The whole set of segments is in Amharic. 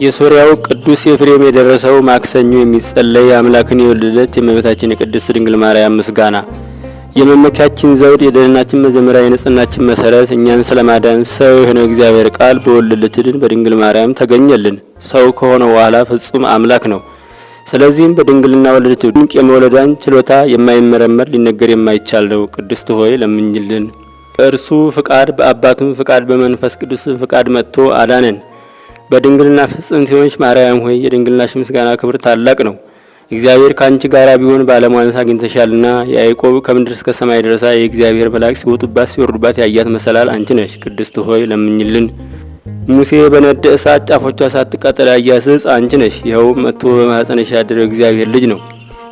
የሶሪያው ቅዱስ ኤፍሬም የደረሰው ማክሰኞ የሚጸለይ አምላክን የወለደች የእመቤታችን የቅድስት ድንግል ማርያም ምስጋና። የመመኪያችን ዘውድ፣ የደህንናችን መጀመሪያ፣ የንጽህናችን መሰረት፣ እኛን ስለማዳን ሰው የሆነው እግዚአብሔር ቃል በወለደችልን በድንግል ማርያም ተገኘልን። ሰው ከሆነ በኋላ ፍጹም አምላክ ነው። ስለዚህም በድንግልና ወለደችው። ድንቅ የመውለዷን ችሎታ የማይመረመር ሊነገር የማይቻል ነው። ቅድስት ሆይ ለምኝልን። እርሱ ፍቃድ በአባቱም ፍቃድ በመንፈስ ቅዱስም ፍቃድ መጥቶ አዳነን። በድንግልና ፍጽምት ሆንሽ ማርያም ሆይ የድንግልናሽ ምስጋና ክብር ታላቅ ነው። እግዚአብሔር ካንቺ ጋራ ቢሆን ባለሟልነት አግኝተሻልና። ያዕቆብ ከምድር እስከ ሰማይ ድረስ የእግዚአብሔር መላእክት ሲወጡባት ሲወርዱባት ያያት መሰላል አንቺ ነሽ። ቅድስት ሆይ ለምኝልን። ሙሴ በነደ እሳት ጫፎቿ ሳትቃጠል ያያት ዕፅ አንቺ ነሽ። ይኸው መጥቶ በማኅፀንሽ ያደረው እግዚአብሔር ልጅ ነው።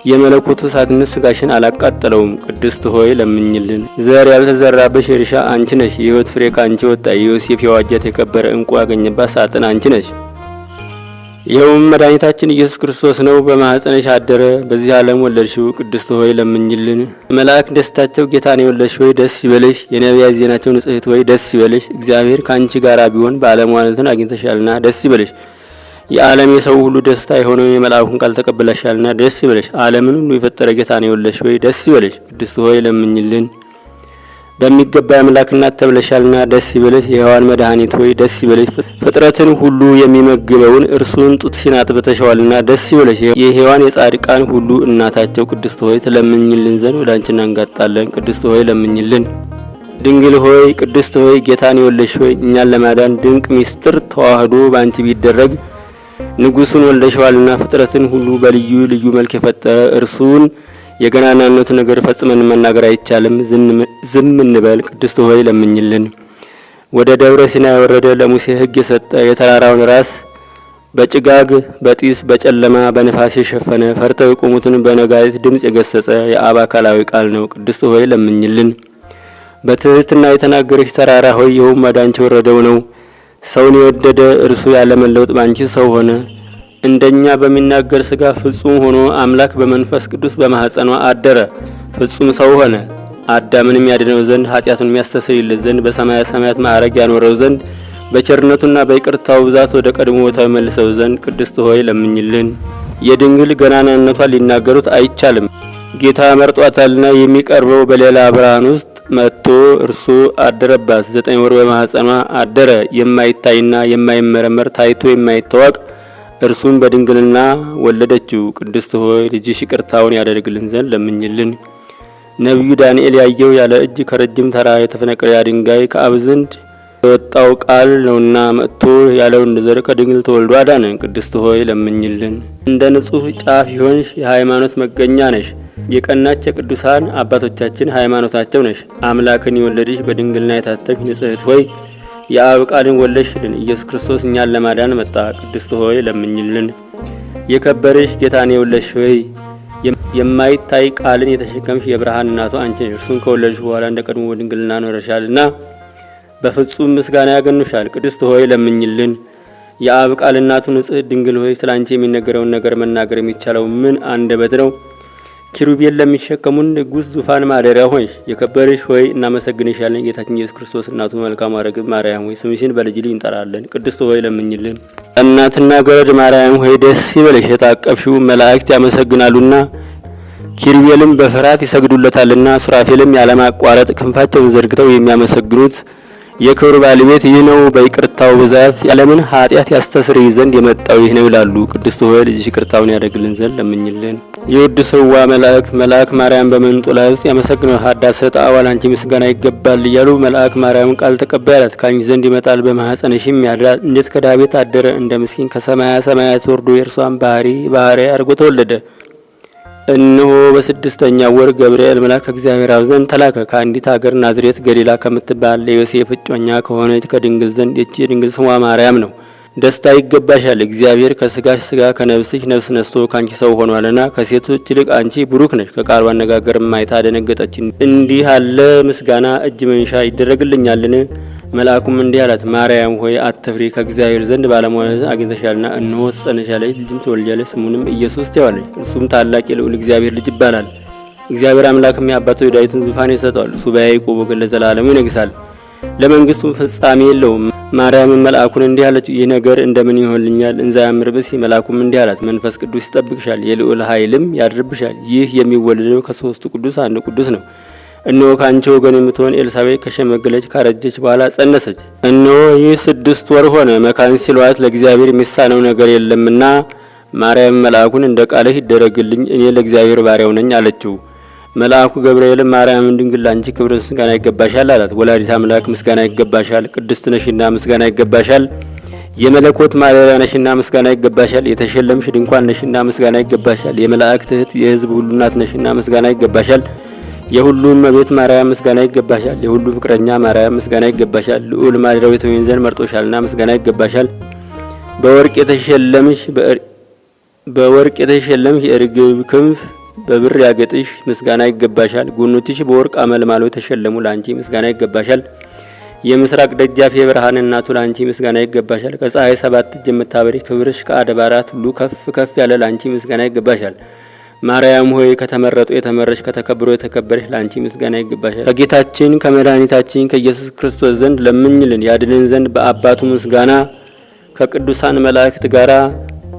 የመለኮቱ እሳትነት ስጋሽን አላቃጠለውም። ቅድስት ሆይ ለምኝልን። ዘር ያልተዘራበሽ እርሻ አንቺ ነሽ። የሕይወት ፍሬ ካንቺ ወጣ። የዮሴፍ የዋጃት የከበረ ዕንቁ ያገኘባት ሳጥን አንቺ ነሽ። ይኸውም መድኃኒታችን ኢየሱስ ክርስቶስ ነው። በማኅፀንሽ አደረ፣ በዚህ ዓለም ወለድሽው። ቅድስት ሆይ ለምኝልን። መላእክት ደስታቸው ጌታን የወለድሽ ሆይ ደስ ይበልሽ። የነቢያት ዜናቸው ንጽሕት ሆይ ደስ ይበልሽ። እግዚአብሔር ካንቺ ጋራ ቢሆን ባለሟልነትን አግኝተሻልና ደስ ይበልሽ። የዓለም የሰው ሁሉ ደስታ የሆነውን የመልአኩን ቃል ተቀብለሻልና ደስ ይበልሽ። ዓለምን ሁሉ የፈጠረ ጌታን የወለድሽ ሆይ ደስ ይበልሽ። ቅድስት ሆይ ለምኝልን። በሚገባ የአምላክ እናት ተብለሻልና ደስ ይበልሽ። የሔዋን መድኃኒት ሆይ ደስ ይበልሽ። ፍጥረትን ሁሉ የሚመግበውን እርሱን ጡትሽን አጥብተሻልና ደስ ይበልሽ። የሔዋን የጻድቃን ሁሉ እናታቸው ቅድስት ሆይ ትለምኝልን ዘንድ ወደ አንቺ እናንጋጣለን። ቅድስት ሆይ ለምኝልን። ድንግል ሆይ ቅድስት ሆይ ጌታን የወለድሽ ሆይ እኛን ለማዳን ድንቅ ሚስጥር ተዋህዶ ባንቺ ቢደረግ ንጉሱን ወልደሻልና ፍጥረትን ሁሉ በልዩ ልዩ መልክ የፈጠረ እርሱን የገናናነቱ ነገር ፈጽመን መናገር አይቻልም። ዝም እንበል። ቅድስት ሆይ ለምኝልን። ወደ ደብረ ሲና የወረደ ለሙሴ ሕግ የሰጠ የተራራውን ራስ በጭጋግ በጢስ በጨለማ በነፋስ የሸፈነ ፈርተው የቆሙትን በነጋሪት ድምጽ የገሰጸ የአብ አካላዊ ቃል ነው። ቅድስት ሆይ ለምኝልን። በትህትና የተናገረች ተራራ ሆይ ይኸውም ወዳንቺ የወረደው ነው። ሰውን የወደደ እርሱ ያለመለወጥ ባንቺ ሰው ሆነ። እንደኛ በሚናገር ስጋ ፍጹም ሆኖ አምላክ በመንፈስ ቅዱስ በማኅፀኗ አደረ፣ ፍጹም ሰው ሆነ። አዳምንም ያድነው ዘንድ ኃጢአቱን የሚያስተሰርይለት ዘንድ በሰማየ ሰማያት ማዕረግ ያኖረው ዘንድ በቸርነቱና በይቅርታው ብዛት ወደ ቀድሞ ቦታው መልሰው ዘንድ ቅድስት ሆይ ለምኝልን። የድንግል ገናናነቷን ሊናገሩት አይቻልም። ጌታ መርጧታልና የሚቀርበው በሌላ ብርሃን ውስጥ መጥቶ እርሱ አደረባት። 9 ወር በማኅፀኗ አደረ። የማይታይና የማይመረመር ታይቶ የማይታወቅ እርሱም በድንግልና ወለደችው። ቅድስት ሆይ ልጅሽ ይቅርታውን ያደርግልን ዘንድ ለምኝልን። ነቢዩ ዳንኤል ያየው ያለ እጅ ከረጅም ተራራ የተፈነቀለ ድንጋይ ከአብ ዘንድ የወጣው ቃል ነውና መጥቶ ያለው እንደዘር ከድንግል ተወልዶ አዳነን። ቅድስት ሆይ ለምኝልን። እንደ ንጹሕ ጫፍ ይሆንሽ የሃይማኖት መገኛ ነሽ። የቀናች የቅዱሳን አባቶቻችን ሃይማኖታቸው ነሽ። አምላክን የወለድሽ በድንግልና የታተምሽ ንጽሕት ሆይ የአብ ቃልን ወለድሽልን። ኢየሱስ ክርስቶስ እኛን ለማዳን መጣ። ቅድስት ሆይ ለምኝልን። የከበርሽ ጌታን የወለድሽ ሆይ የማይታይ ቃልን የተሸከምሽ የብርሃን እናቱ አንቺ ነሽ። እርሱን ከወለድሽ በኋላ እንደ ቀድሞ በድንግልና ኖረሻልና በፍጹም ምስጋና ያገኑሻል። ቅድስት ሆይ ለምኝልን። የአብ ቃል እናቱ ንጽሕት ድንግል ሆይ ስላንቺ የሚነገረውን ነገር መናገር የሚቻለው ምን አንደበት ነው? ኪሩቤል ለሚሸከሙን ንጉሥ ዙፋን ማደሪያ ሆንሽ። የከበርሽ ሆይ እናመሰግንሻለን። ጌታችን ኢየሱስ ክርስቶስ እናቱ መልካም አረግ ማርያም ሆይ ስምሽን በልጅ ልጅ እንጠራለን። ቅድስት ሆይ ለምኝልን። እናትና ገረድ ማርያም ሆይ ደስ ይበልሽ። የታቀፍሽው መላእክት ያመሰግናሉና ኪሩቤልም በፍርሃት ይሰግዱለታልና ሱራፌልም ያለማቋረጥ ክንፋቸውን ዘርግተው የሚያመሰግኑት የክብር ባለቤት ይህ ነው። በይቅርታው ብዛት ያለምን ኃጢአት ያስተሰርይ ዘንድ የመጣው ይህ ነው ይላሉ። ቅድስት ሆይ ልጅሽ ይቅርታውን ያደርግልን ዘንድ ለምኝልን። የውድ ሰዋ መልአክ ማርያም በመንጦላዕት ውስጥ ያመሰግነው ሀዳሰ ጣዕዋል አንቺ ምስጋና ይገባል እያሉ መልአክ ማርያም ቃል ተቀበላት። ካንቺ ዘንድ ይመጣል በማኅፀንሽም ያድራል። እንዴት ከዳዊት አደረ እንደ ምስኪን ከሰማያ ሰማያት ወርዶ የእርሷን ባህሪ አድርጎ ተወለደ። እነሆ በ6ኛ ወር ገብርኤል መልአክ ከእግዚአብሔር አብ ዘንድ ተላከ። ከአንዲት ሀገር ናዝሬት ገሊላ ከምትባል ለዮሴፍ እጮኛ ከሆነች ከድንግል ዘንድ ይህች የድንግል ስሟ ማርያም ነው። ደስታ ይገባሻል። እግዚአብሔር ከስጋሽ ስጋ ከነፍስሽ ነፍስ ነስቶ ካንቺ ሰው ሆኗልና ከሴቶች ይልቅ አንቺ ብሩክ ነሽ። ከቃሉ አነጋገር ማይታ ደነገጠች። እንዲህ ያለ ምስጋና እጅ መንሻ ይደረግልኛልን? መልአኩም እንዲህ አላት፣ ማርያም ሆይ አትፍሪ፣ ከእግዚአብሔር ዘንድ ባለሟልነት አግኝተሻልና እነሆ ትጸንሻለሽ፣ ልጅም ትወልጃለሽ፣ ስሙንም ኢየሱስ ትይዋለሽ። እርሱም ታላቅ የልዑል እግዚአብሔር ልጅ ይባላል። እግዚአብሔር አምላክም የአባቱ የዳዊትን ዙፋን ይሰጠዋል። እሱ በያዕቆብ ወገን ለዘላለሙ ይነግሳል፣ ለመንግስቱም ፍጻሜ የለውም። ማርያምም መልአኩን እንዲህ አለችው፣ ይህ ነገር እንደምን ይሆንልኛል? እንዘ ያምር ብእሲ። መልአኩም እንዲህ አላት፣ መንፈስ ቅዱስ ይጠብቅሻል፣ የልዑል ኃይልም ያድርብሻል። ይህ የሚወለደው ከሦስቱ ቅዱስ አንዱ ቅዱስ ነው። እነሆ ከአንቺ ወገን የምትሆን ኤልሳቤጥ ከሸመገለች ካረጀች በኋላ ጸነሰች። እነሆ ይህ 6 ወር ሆነ፣ መካን ሲሏት ለእግዚአብሔር የሚሳነው ነገር የለምና። ማርያም መልአኩን እንደ ቃልህ ይደረግልኝ፣ እኔ ለእግዚአብሔር ባሪያው ነኝ አለችው። መልአኩ ገብርኤልም ማርያምን ድንግል ላንቺ ክብር ምስጋና ይገባሻል አላት። ወላዲተ አምላክ ምስጋና ይገባሻል፣ ቅድስት ነሽና ምስጋና ይገባሻል፣ የመለኮት ማደሪያ ነሽና ምስጋና ይገባሻል፣ የተሸለምሽ ድንኳን ነሽና ምስጋና ይገባሻል፣ የመላእክት እህት የሕዝብ ሁሉ እናት ነሽና ምስጋና ይገባሻል፣ የሁሉም እመቤት ማርያም ምስጋና ይገባሻል፣ የሁሉ ፍቅረኛ ማርያም ምስጋና ይገባሻል፣ ልዑል ማደሪያው የተወኝ ዘንድ መርጦሻልና ምስጋና ይገባሻል። በወርቅ የተሸለምሽ የርግብ ክንፍ በብር ያጌጥሽ ምስጋና ይገባሻል። ጎኖችሽ በወርቅ አመልማሎ የተሸለሙ ላንቺ ምስጋና ይገባሻል። የምስራቅ ደጃፍ የብርሃን እናቱ ላንቺ ምስጋና ይገባሻል። ከፀሐይ 7 እጅ የምታበሪ ክብርሽ ከአድባራት ሁሉ ከፍ ከፍ ያለ ላንቺ ምስጋና ይገባሻል። ማርያም ሆይ ከተመረጡ የተመረሽ ከተከበሩ የተከበረሽ ላንቺ ምስጋና ይገባሻል። ከጌታችን ከመድኃኒታችን ከኢየሱስ ክርስቶስ ዘንድ ለምኝልን ያድነን ዘንድ በአባቱ ምስጋና ከቅዱሳን መላእክት ጋራ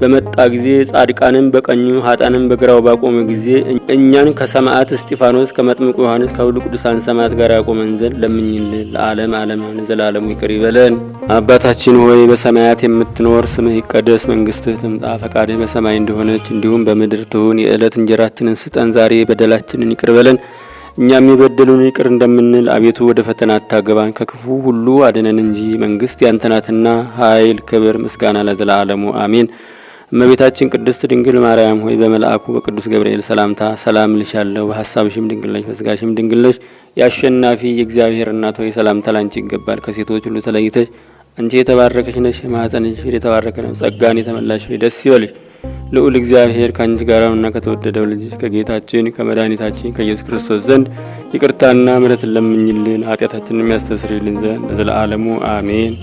በመጣ ጊዜ ጻድቃንም በቀኙ ኃጥአንም በግራው ባቆመ ጊዜ እኛን ከሰማዕት እስጢፋኖስ ከመጥምቁ ዮሐንስ ከሁሉ ቅዱሳን ሰማዕታት ጋር ያቆመን ዘንድ ለምኝልን። ለዓለም ዓለም ዘላለሙ ይቅር ይበለን። አባታችን ሆይ በሰማያት የምትኖር ስምህ ይቀደስ፣ መንግስትህ ትምጣ፣ ፈቃድህ በሰማይ እንደሆነች እንዲሁም በምድር ትሁን። የዕለት እንጀራችንን ስጠን ዛሬ፣ በደላችንን ይቅር በለን እኛም የበደሉን ይቅር እንደምንል፣ አቤቱ ወደ ፈተና አታግባን ከክፉ ሁሉ አድነን እንጂ መንግስት ያንተ ናትና ኃይል፣ ክብር፣ ምስጋና ለዘላለሙ አሜን። እመቤታችን ቅድስት ድንግል ማርያም ሆይ በመልአኩ በቅዱስ ገብርኤል ሰላምታ ሰላም ልሻለሁ። በሐሳብሽም ድንግል ነሽ፣ በስጋሽም ድንግል ነሽ። የአሸናፊ የእግዚአብሔር እናት ሆይ ሰላምታ ላንቺ ይገባል። ከሴቶች ሁሉ ተለይተሽ አንቺ የተባረከሽ ነሽ፣ የማኅፀንሽ ፍሬ የተባረከ ነው። ጸጋን የተመላሽ ሆይ ደስ ይበልሽ፣ ልዑል እግዚአብሔር ከአንቺ ጋር ነውና ከተወደደው ልጅሽ ከጌታችን ከመድኃኒታችን ከኢየሱስ ክርስቶስ ዘንድ ይቅርታና ምሕረትን ለምኝልን ኃጢአታችንን የሚያስተሰርይልን ዘንድ ለዘላለሙ አሜን።